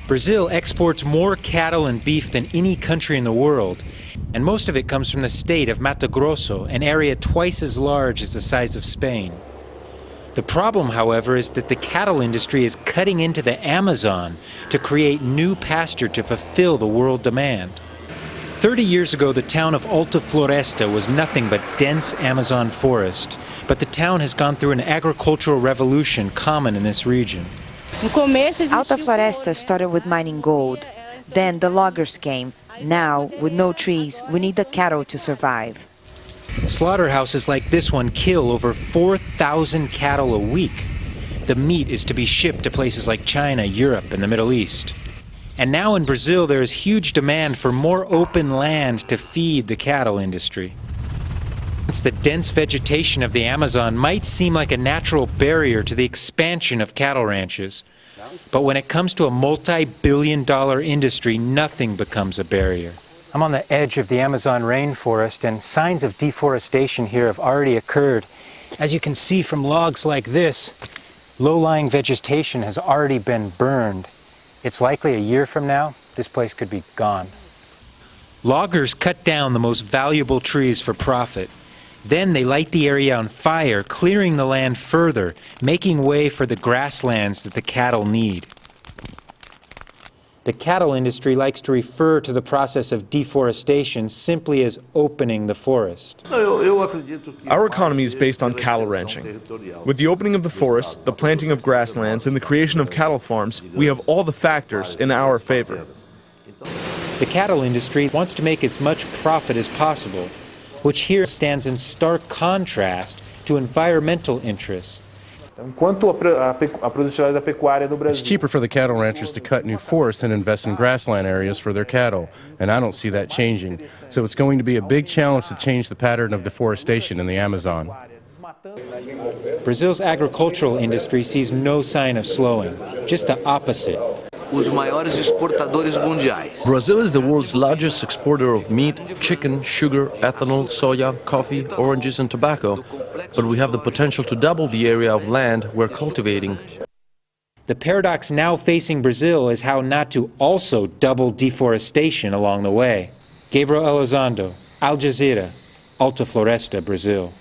Brazil exports more cattle and beef than any country in the world, and most of it comes from the state of Mato Grosso, an area twice as large as the size of Spain. The problem, however, is that the cattle industry is cutting into the Amazon to create new pasture to fulfill the world demand. 30 years ago, the town of Alta Floresta was nothing but dense Amazon forest, but the town has gone through an agricultural revolution common in this region. Alta Floresta started with mining gold. Then the loggers came. Now, with no trees, we need the cattle to survive. Slaughterhouses like this one kill over 4,000 cattle a week. The meat is to be shipped to places like China, Europe, and the Middle East. And now in Brazil, there is huge demand for more open land to feed the cattle industry. The dense vegetation of the Amazon might seem like a natural barrier to the expansion of cattle ranches. But when it comes to a multi-billion-dollar industry, nothing becomes a barrier. I'm on the edge of the Amazon rainforest, and signs of deforestation here have already occurred. As you can see from logs like this, low-lying vegetation has already been burned. It's likely a year from now, this place could be gone. Loggers cut down the most valuable trees for profit. Then they light the area on fire, clearing the land further, making way for the grasslands that the cattle need. The cattle industry likes to refer to the process of deforestation simply as opening the forest. Our economy is based on cattle ranching. With the opening of the forest, the planting of grasslands, and the creation of cattle farms, we have all the factors in our favor. The cattle industry wants to make as much profit as possible, which here stands in stark contrast to environmental interests. It's cheaper for the cattle ranchers to cut new forests and invest in grassland areas for their cattle, and I don't see that changing. So it's going to be a big challenge to change the pattern of deforestation in the Amazon. Brazil's agricultural industry sees no sign of slowing, just the opposite. Brazil is the world's largest exporter of meat, chicken, sugar, ethanol, soya, coffee, oranges, and tobacco, but we have the potential to double the area of land we're cultivating. The paradox now facing Brazil is how not to also double deforestation along the way. Gabriel Elizondo, Al Jazeera, Alta Floresta, Brazil.